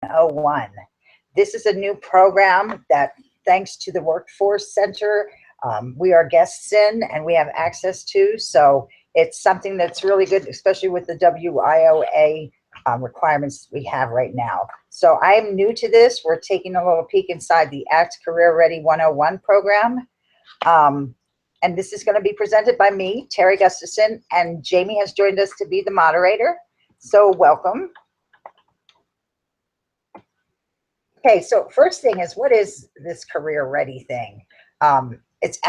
101. This is a new program that, thanks to the Workforce Center, we are guests in and we have access to. So it's something that's really good, especially with the WIOA requirements we have right now. So I'm new to this. We're taking a little peek inside the ACT Career Ready 101 program. And this is going to be presented by me, Terry Gustafson, and Jamie has joined us to be the moderator. So welcome. Okay, so first thing is, what is this Career Ready thing? It's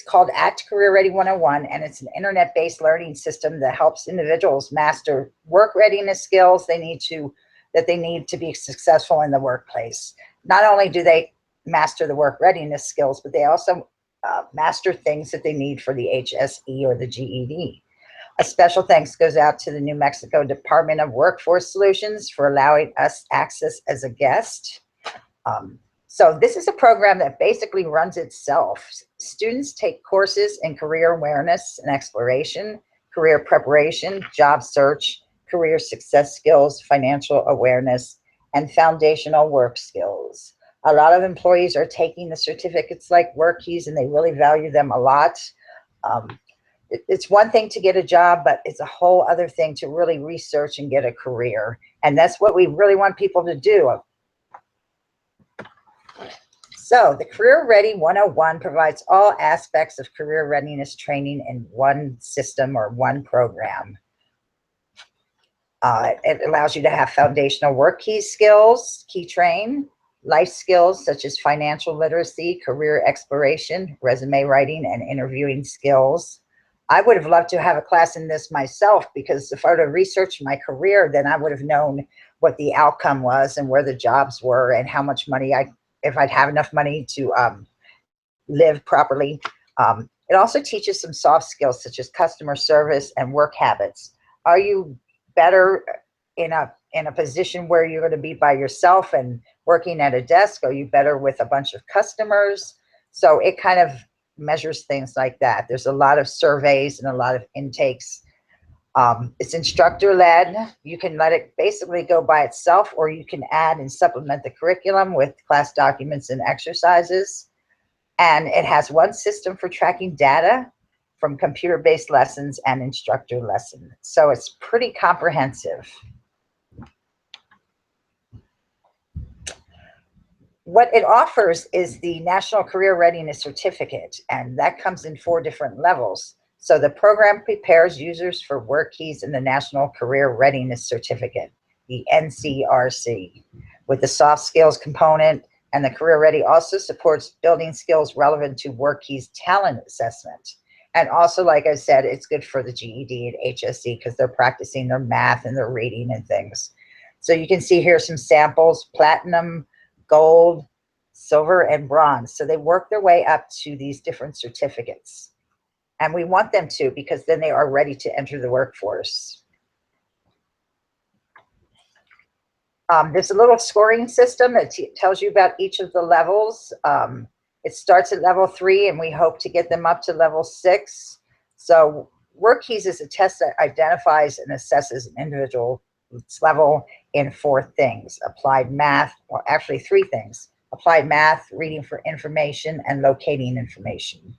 called ACT Career Ready 101, and it's an internet-based learning system that helps individuals master work readiness skills that they need to be successful in the workplace. Not only do they master the work readiness skills, but they also master things that they need for the HSE or the GED. A special thanks goes out to the New Mexico Department of Workforce Solutions for allowing us access as a guest. So this is a program that basically runs itself. Students take courses in career awareness and exploration, career preparation, job search, career success skills, financial awareness, and foundational work skills. A lot of employees are taking the certificates like WorkKeys, and they really value them a lot. It's one thing to get a job, but it's a whole other thing to really research and get a career. And that's what we really want people to do. So the Career Ready 101 provides all aspects of career readiness training in one system or one program. It allows you to have foundational WorkKeys skills, KeyTrain, life skills such as financial literacy, career exploration, resume writing, and interviewing skills. I would have loved to have a class in this myself, because if I would have researched my career, then I would have known what the outcome was and where the jobs were and how much money if I'd have enough money to live properly. It also teaches some soft skills such as customer service and work habits. Are you better in a position where you're going to be by yourself and working at a desk? Are you better with a bunch of customers? So it kind of measures things like that. There's a lot of surveys and a lot of intakes. It's instructor led. You can let it basically go by itself, or you can add and supplement the curriculum with class documents and exercises. And it has one system for tracking data from computer-based lessons and instructor lessons. So it's pretty comprehensive. What it offers is the National Career Readiness Certificate, and that comes in 4 different levels. So the program prepares users for WorkKeys in the National Career Readiness Certificate, the NCRC, with the soft skills component, and the Career Ready also supports building skills relevant to WorkKeys talent assessment. And also, like I said, it's good for the GED and HSE because they're practicing their math and their reading and things. So you can see here some samples: platinum, gold, silver, and bronze. So they work their way up to these different certificates. And we want them to, because then they are ready to enter the workforce. There's a little scoring system that tells you about each of the levels. It starts at level 3, and we hope to get them up to level 6. So WorkKeys is a test that identifies and assesses an individual's level in 4 things: applied math, well, actually 3 things: applied math, reading for information, and locating information.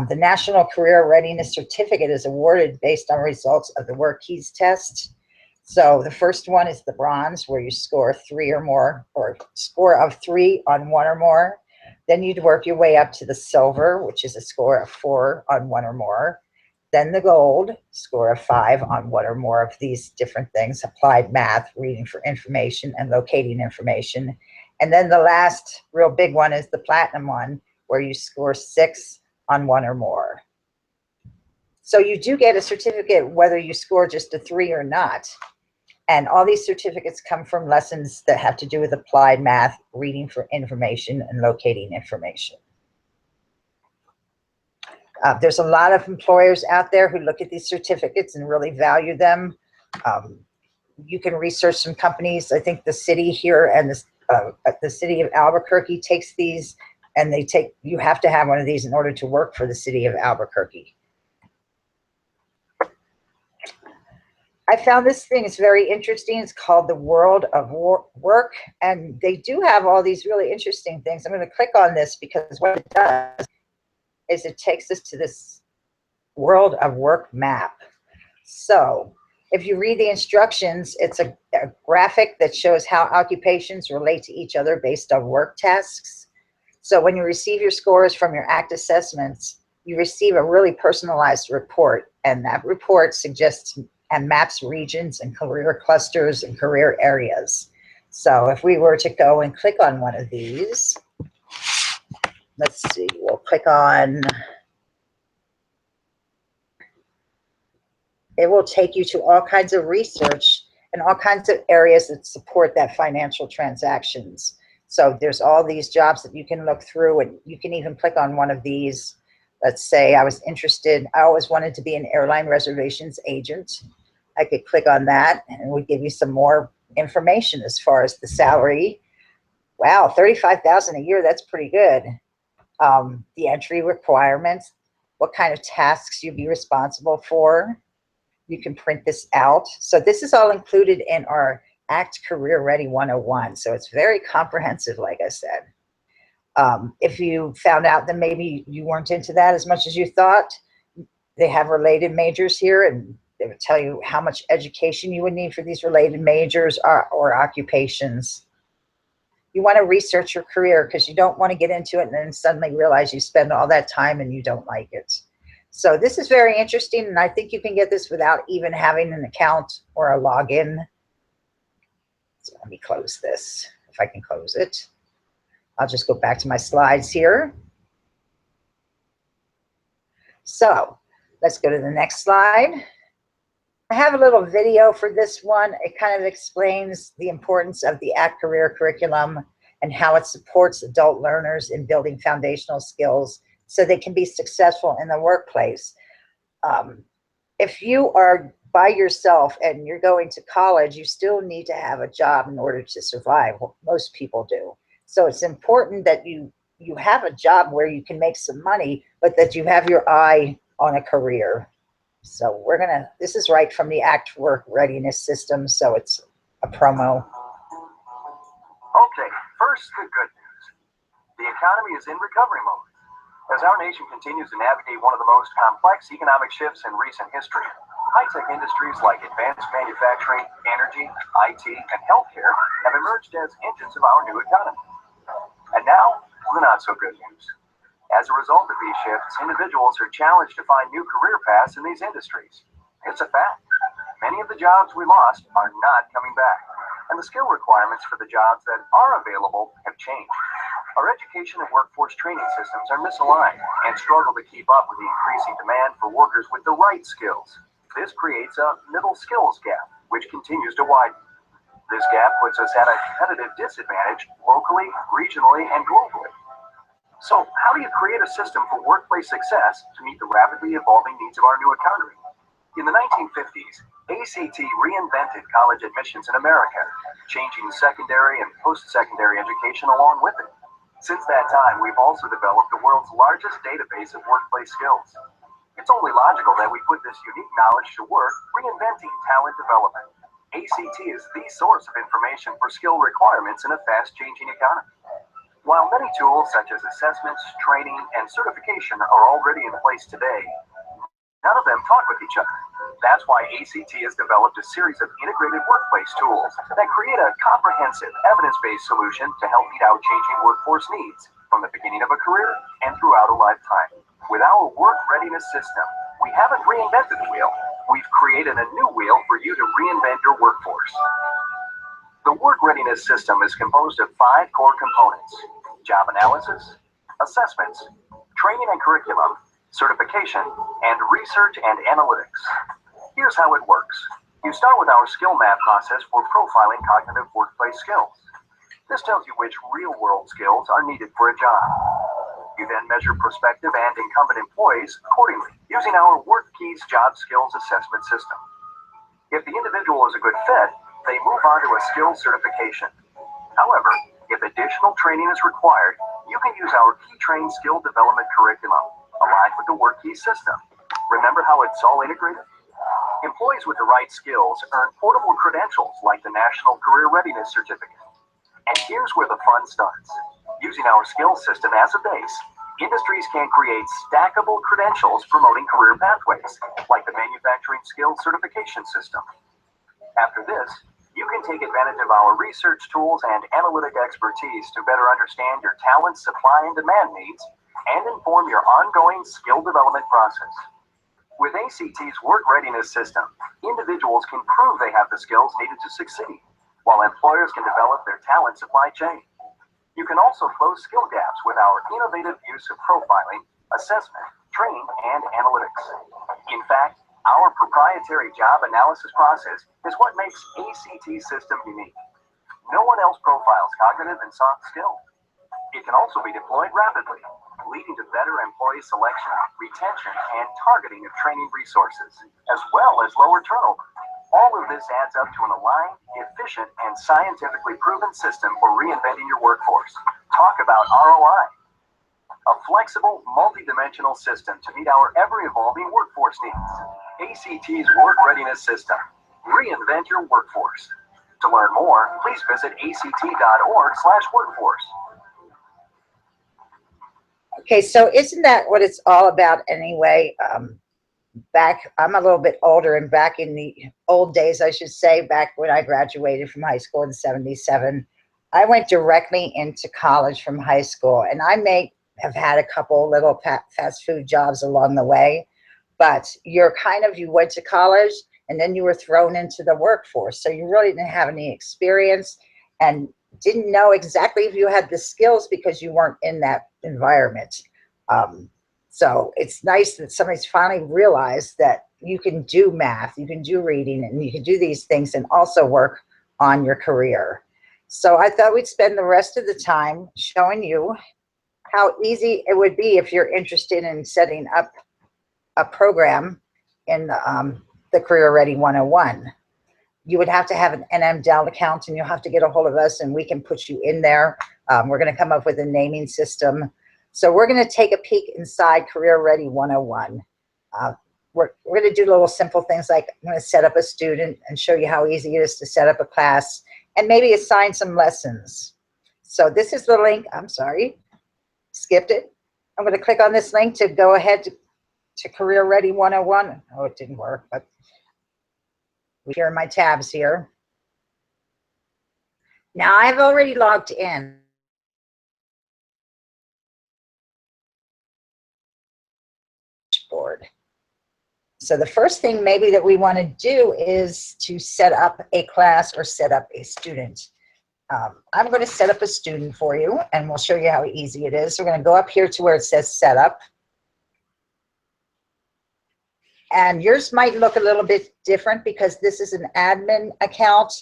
The National Career Readiness Certificate is awarded based on results of the WorkKeys test. So the first one is the bronze, where you score 3 or more, or score of 3 on 1 or more. Then you'd work your way up to the silver, which is a score of 4 on 1 or more. Then the gold, score of 5 on 1 or more of these different things: applied math, reading for information, and locating information. And then the last real big one is the platinum one, where you score 6 on 1 or more. So you do get a certificate whether you score just a 3 or not. And all these certificates come from lessons that have to do with applied math, reading for information, and locating information. There's a lot of employers out there who look at these certificates and really value them. You can research some companies. I think the city here and the city of Albuquerque takes these, and you have to have one of these in order to work for the city of Albuquerque. I found this thing is very interesting. It's called the World of Work, and they do have all these really interesting things. I'm going to click on this because what it does is it takes us to this World of Work map. So if you read the instructions, it's a graphic that shows how occupations relate to each other based on work tasks. So when you receive your scores from your ACT assessments, you receive a really personalized report, and that report suggests and maps regions and career clusters and career areas. So if we were to go and click on one of these, let's see, we'll click on, it will take you to all kinds of research and all kinds of areas that support that financial transactions. So there's all these jobs that you can look through, and you can even click on one of these. Let's say I was interested, I always wanted to be an airline reservations agent. I could click on that and it would give you some more information as far as the salary. Wow, $35,000 a year, that's pretty good. The entry requirements, what kind of tasks you'd be responsible for. You can print this out. So this is all included in our ACT Career Ready 101. So it's very comprehensive, like I said. If you found out that maybe you weren't into that as much as you thought, they have related majors here, and they would tell you how much education you would need for these related majors or occupations. You want to research your career because you don't want to get into it and then suddenly realize you spend all that time and you don't like it. So this is very interesting, and I think you can get this without even having an account or a login. So let me close this, if I can close it. I'll just go back to my slides here. So let's go to the next slide. I have a little video for this one. It kind of explains the importance of the ACT Career Curriculum and how it supports adult learners in building foundational skills so they can be successful in the workplace. If you are by yourself and you're going to college, you still need to have a job in order to survive. Most people do. So it's important that you have a job where you can make some money, but that you have your eye on a career. So this is right from the ACT Work Readiness System, so it's a promo. Okay, first the good news. The economy is in recovery mode. As our nation continues to navigate one of the most complex economic shifts in recent history, high-tech industries like advanced manufacturing, energy, IT, and healthcare have emerged as engines of our new economy. And now, the not-so-good news. As a result of these shifts, individuals are challenged to find new career paths in these industries. It's a fact. Many of the jobs we lost are not coming back, and the skill requirements for the jobs that are available have changed. Our education and workforce training systems are misaligned and struggle to keep up with the increasing demand for workers with the right skills. This creates a middle skills gap, which continues to widen. This gap puts us at a competitive disadvantage locally, regionally, and globally. So, how do you create a system for workplace success to meet the rapidly evolving needs of our new economy? In the 1950s, ACT reinvented college admissions in America, changing secondary and post-secondary education along with it. Since that time, we've also developed the world's largest database of workplace skills. It's only logical that we put this unique knowledge to work reinventing talent development. ACT is the source of information for skill requirements in a fast-changing economy. While many tools such as assessments, training, and certification are already in place today, none of them talk with each other. That's why ACT has developed a series of integrated workplace tools that create a comprehensive, evidence-based solution to help meet our changing workforce needs from the beginning of a career and throughout a lifetime. With our work readiness system, we haven't reinvented the wheel. We've created a new wheel for you to reinvent your workforce. The work readiness system is composed of 5 core components: job analysis, assessments, training and curriculum, certification, and research and analytics. Here's how it works. You start with our skill map process for profiling cognitive workplace skills. This tells you which real-world skills are needed for a job. You then measure prospective and incumbent employees accordingly, using our WorkKeys job skills assessment system. If the individual is a good fit, they move on to a skills certification. However, if additional training is required, you can use our KeyTrain skill development curriculum, aligned with the WorkKeys system. Remember how it's all integrated? Employees with the right skills earn portable credentials like the National Career Readiness Certificate. And here's where the fun starts. Using our skills system as a base, industries can create stackable credentials promoting career pathways, like the Manufacturing Skills Certification System. After this, you can take advantage of our research tools and analytic expertise to better understand your talent, supply, and demand needs, and inform your ongoing skill development process. With ACT's work readiness system, individuals can prove they have the skills needed to succeed, while employers can develop their talent supply chain. You can also close skill gaps with our innovative use of profiling, assessment, training, and analytics. In fact, our proprietary job analysis process is what makes ACT system unique. No one else profiles cognitive and soft skills. It can also be deployed rapidly, leading to better employee selection, retention, and targeting of training resources, as well as lower turnover. All of this adds up to an aligned, efficient, and scientifically proven system for reinventing your workforce. Talk about ROI. A flexible, multi-dimensional system to meet our ever-evolving workforce needs. ACT's Work Readiness System. Reinvent your workforce. To learn more, please visit act.org/workforce. Okay, so isn't that what it's all about anyway? I'm a little bit older, and back in the old days, I should say, back when I graduated from high school in '77, I went directly into college from high school, and I may have had a couple little fast food jobs along the way, but you went to college and then you were thrown into the workforce. So you really didn't have any experience and didn't know exactly if you had the skills because you weren't in that environment. So it's nice that somebody's finally realized that you can do math, you can do reading, and you can do these things and also work on your career. So I thought we'd spend the rest of the time showing you how easy it would be if you're interested in setting up a program in the Career Ready 101. You would have to have an NMDL account, and you'll have to get a hold of us and we can put you in there. We're going to come up with a naming system. So we're going to take a peek inside Career Ready 101. We're going to do little simple things like I'm going to set up a student and show you how easy it is to set up a class and maybe assign some lessons. So this is the link. I'm sorry, skipped it. I'm going to click on this link to go ahead to Career Ready 101. Oh, it didn't work, but here are my tabs here. Now I've already logged in. Board. So the first thing maybe that we want to do is to set up a class or set up a student. I'm going to set up a student for you and we'll show you how easy it is. So we're going to go up here to where it says setup. And yours might look a little bit different because this is an admin account.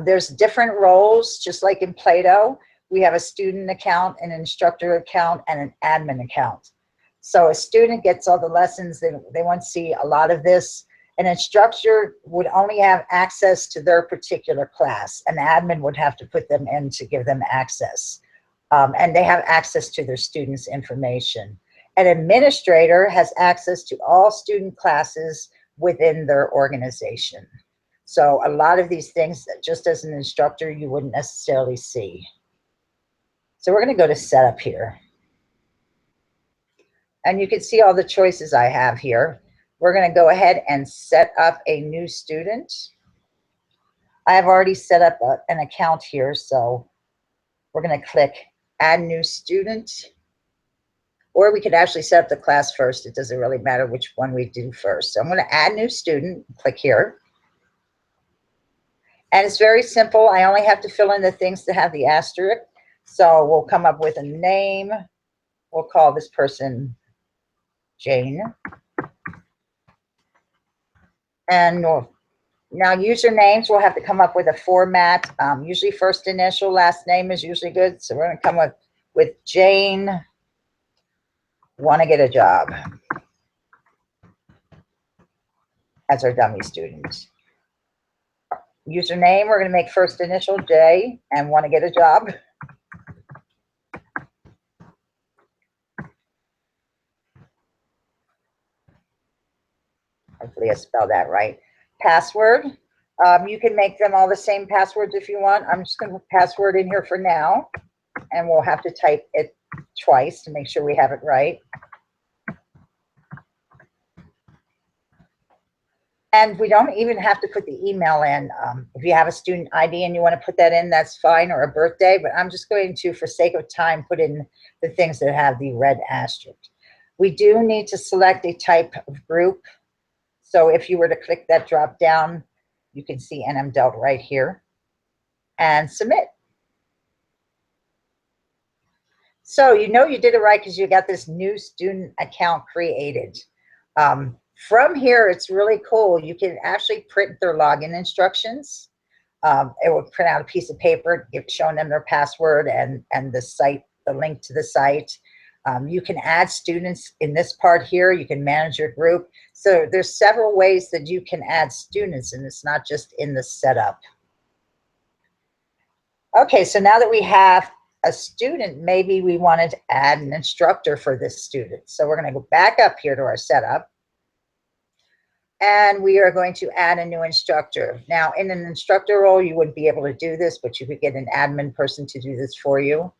There's different roles, just like in Plato. We have a student account, an instructor account, and an admin account. So a student gets all the lessons. They want to see a lot of this. An instructor would only have access to their particular class. An admin would have to put them in to give them access. And they have access to their students' information. An administrator has access to all student classes within their organization. So a lot of these things, just as an instructor, you wouldn't necessarily see. So we're going to go to setup here. And you can see all the choices I have here. We're going to go ahead and set up a new student. I have already set up an account here, so we're going to click Add New Student. Or we could actually set up the class first. It doesn't really matter which one we do first. So I'm going to Add New Student, click here. And it's very simple. I only have to fill in the things that have the asterisk. So we'll come up with a name. We'll call this person Jane. And now usernames, we'll have to come up with a format. Usually first initial, last name is usually good. So we're going to come up with Jane, want to get a job, as our dummy student. Username, we're going to make first initial J and want to get a job. Hopefully I spelled that right. Password. You can make them all the same passwords if you want. I'm just going to put password in here for now, and we'll have to type it twice to make sure we have it right. And we don't even have to put the email in. If you have a student ID and you want to put that in, that's fine, or a birthday, but I'm just going to, for sake of time, put in the things that have the red asterisk. We do need to select a type of group. So if you were to click that drop down, you can see NMDELT right here and submit. So you know you did it right because you got this new student account created. From here, it's really cool. You can actually print their login instructions. It will print out a piece of paper showing them their password and the site, the link to the site. You can add students in this part here. You can manage your group. So there's several ways that you can add students, and it's not just in the setup. Okay, so now that we have a student, maybe we wanted to add an instructor for this student. So we're going to go back up here to our setup, and we are going to add a new instructor. Now, in an instructor role, you wouldn't be able to do this, but you could get an admin person to do this for you.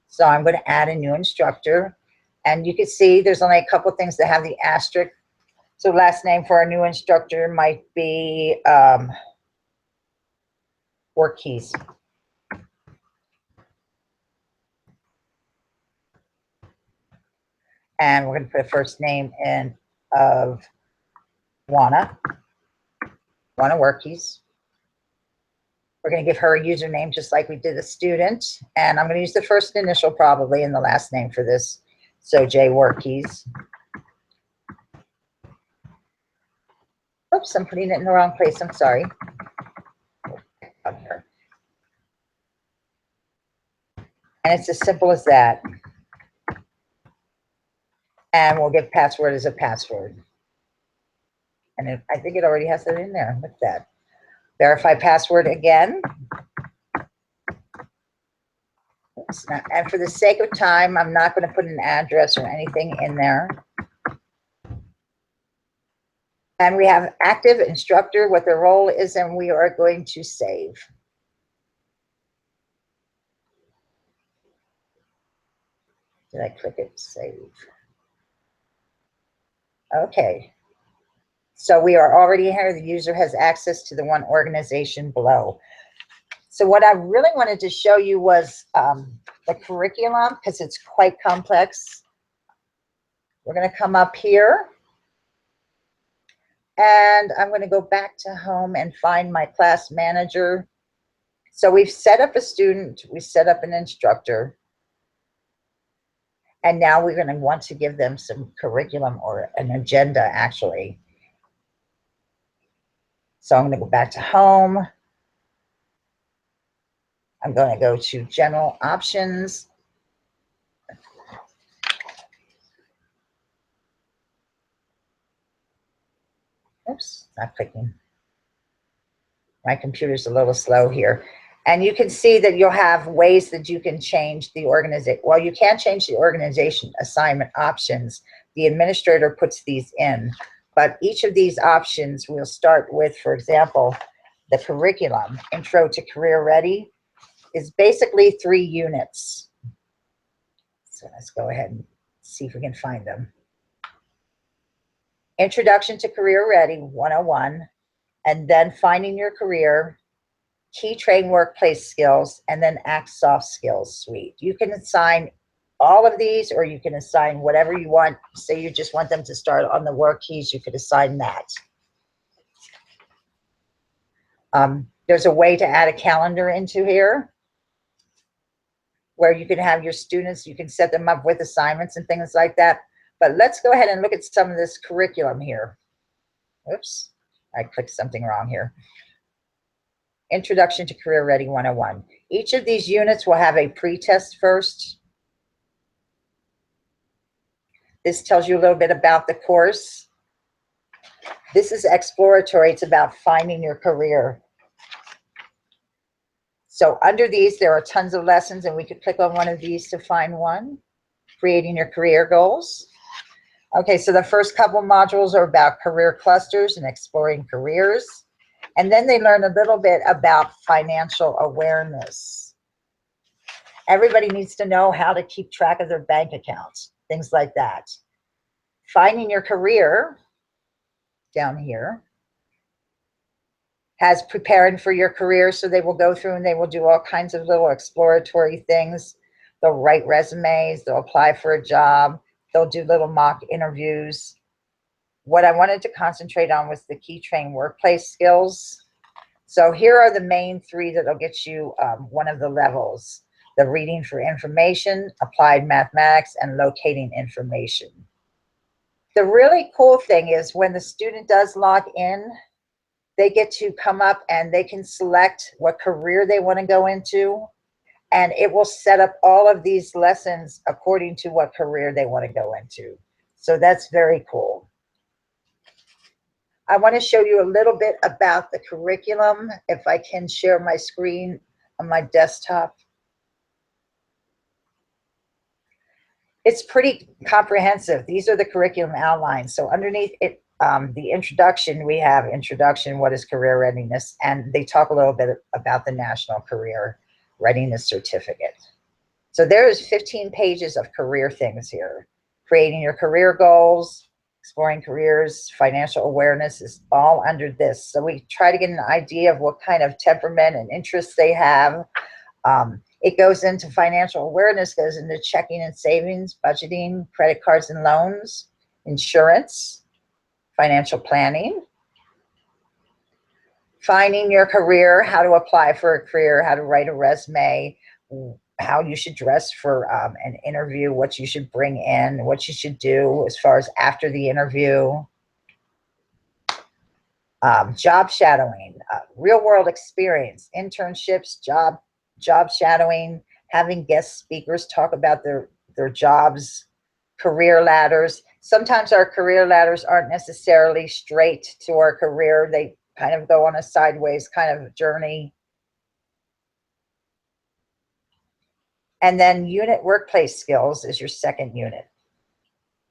So I'm going to add a new instructor, and you can see there's only a couple things that have the asterisk. So last name for our new instructor might be work keys. And we're going to put a first name in of Juana work keys. We're going to give her a username just like we did a student. And I'm going to use the first initial probably and the last name for this. So J Workies. Oops, I'm putting it in the wrong place. I'm sorry. And it's as simple as that. And we'll give password as a password. And I think it already has it in there. Look at that. Verify password again. And for the sake of time, I'm not going to put an address or anything in there. And we have active instructor, what their role is, and we are going to save. Did I click it? Save. Okay. So we are already here. The user has access to the one organization below. So what I really wanted to show you was the curriculum, because it's quite complex. We're going to come up here. And I'm going to go back to home and find my class manager. So we've set up a student. We set up an instructor. And now we're going to want to give them some curriculum or an agenda, actually. So I'm going to go back to home. I'm going to go to general options. Oops, not clicking. My computer's a little slow here. And you can see that you'll have ways that you can change the organization. Well, you can't change the organization assignment options. The administrator puts these in. But each of these options we'll start with, for example, the curriculum. Intro to Career Ready is basically 3 units. So let's go ahead and see if we can find them. Introduction to Career Ready 101, and then Finding Your Career, KeyTrain Workplace Skills, and then ACT Soft Skills Suite. You can assign all of these, or you can assign whatever you want. Say you just want them to start on the work keys, you could assign that. There's a way to add a calendar into here where you can have your students, you can set them up with assignments and things like that. But let's go ahead and look at some of this curriculum here. Oops, I clicked something wrong here. Introduction to Career Ready 101. Each of these units will have a pre-test first. This tells you a little bit about the course. This is exploratory. It's about finding your career. So under these, there are tons of lessons, and we could click on one of these to find one. Creating your career goals. Okay, so the first couple modules are about career clusters and exploring careers. And then they learn a little bit about financial awareness. Everybody needs to know how to keep track of their bank accounts, things like that. Finding your career, down here, has preparing for your career. So they will go through and they will do all kinds of little exploratory things. They'll write resumes, they'll apply for a job, they'll do little mock interviews. What I wanted to concentrate on was the KeyTrain workplace skills. So here are the main three that'll get you one of the levels: the reading for information, applied mathematics, and locating information. The really cool thing is when the student does log in, they get to come up and they can select what career they want to go into, and it will set up all of these lessons according to what career they want to go into. So that's very cool. I want to show you a little bit about the curriculum, if I can share my screen on my desktop. It's pretty comprehensive. These are the curriculum outlines. So underneath it, the introduction, we have introduction, what is career readiness, and they talk a little bit about the National Career Readiness Certificate. So there's 15 pages of career things here. Creating your career goals, exploring careers, financial awareness is all under this. So we try to get an idea of what kind of temperament and interests they have. It goes into financial awareness, goes into checking and savings, budgeting, credit cards and loans, insurance, financial planning, finding your career, how to apply for a career, how to write a resume, how you should dress for an interview, what you should bring in, what you should do as far as after the interview. Job shadowing, real world experience, internships, job shadowing, having guest speakers talk about their jobs, career ladders. Sometimes our career ladders aren't necessarily straight to our career. They kind of go on a sideways kind of journey. And then unit workplace skills is your second unit.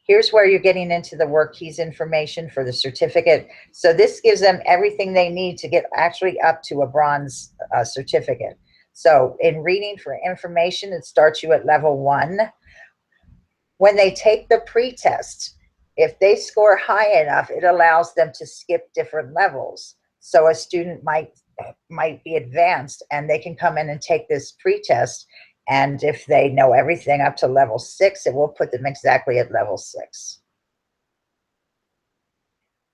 Here's where you're getting into the work keys information for the certificate. So this gives them everything they need to get actually up to a bronze certificate. So in reading for information, it starts you at level 1. When they take the pre-test, if they score high enough, it allows them to skip different levels. So a student might be advanced and they can come in and take this pre-test. And if they know everything up to level 6, it will put them exactly at level 6.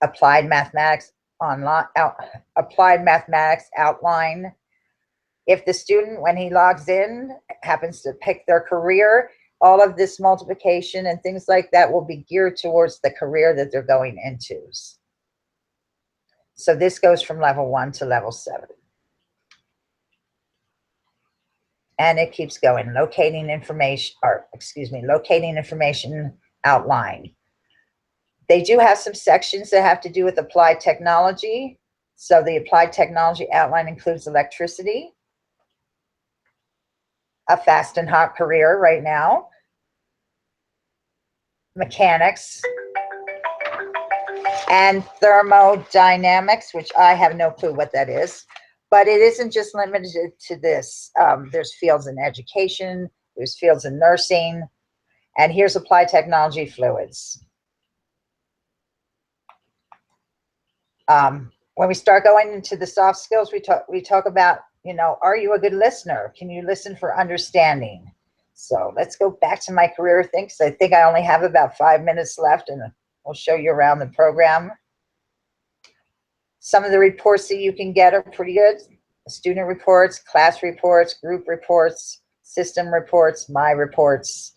Applied mathematics outline. If the student, when he logs in, happens to pick their career, all of this multiplication and things like that will be geared towards the career that they're going into. So this goes from level 1 to level 7. And it keeps going. Locating information outline. They do have some sections that have to do with applied technology. So the applied technology outline includes electricity, a fast and hot career right now, mechanics, and thermodynamics, which I have no clue what that is. But it isn't just limited to this. There's fields in education, there's fields in nursing, and here's applied technology fluids. When we start going into the soft skills, we talk about, are you a good listener? Can you listen for understanding? So let's go back to my career thing, because I think I only have about 5 minutes left, and I'll show you around the program. Some of the reports that you can get are pretty good. Student reports, class reports, group reports, system reports, my reports.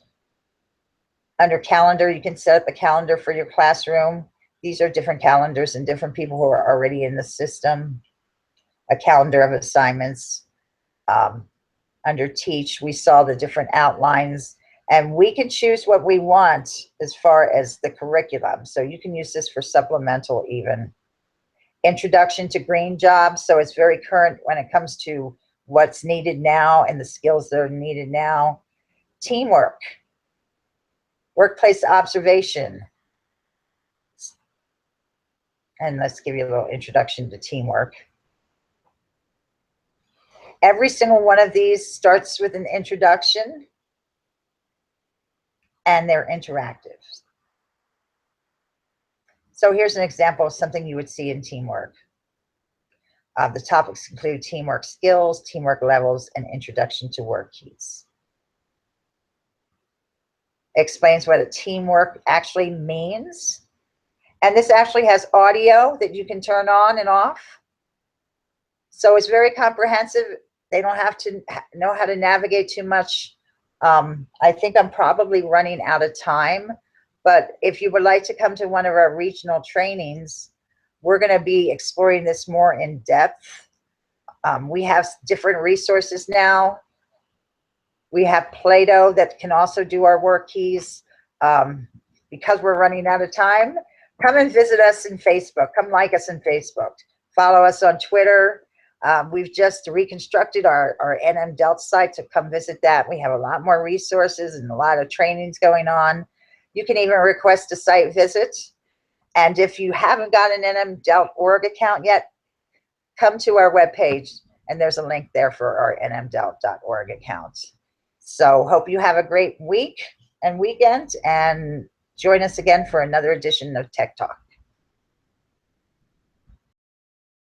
Under calendar, you can set up a calendar for your classroom. These are different calendars and different people who are already in the system. A calendar of assignments. Under teach, we saw the different outlines, and we can choose what we want as far as the curriculum. So you can use this for supplemental even. Introduction to green jobs, so it's very current when it comes to what's needed now and the skills that are needed now. Teamwork, workplace observation, And let's give you a little introduction to teamwork. Every single one of these starts with an introduction, and they're interactive. So here's an example of something you would see in teamwork. The topics include teamwork skills, teamwork levels, and introduction to work keys. Explains what a teamwork actually means. And this actually has audio that you can turn on and off. So it's very comprehensive. They don't have to know how to navigate too much. I think I'm probably running out of time, but if you would like to come to one of our regional trainings, we're going to be exploring this more in depth. We have different resources now. We have Play-Doh that can also do our work keys. Because we're running out of time, come and visit us in Facebook. Come like us in Facebook. Follow us on Twitter. We've just reconstructed our NM Delt site, so come visit that. We have a lot more resources and a lot of trainings going on. You can even request a site visit. And if you haven't got an nmdelt.org account yet, come to our webpage, and there's a link there for our nmdelt.org account. So hope you have a great week and weekend, and join us again for another edition of Tech Talk.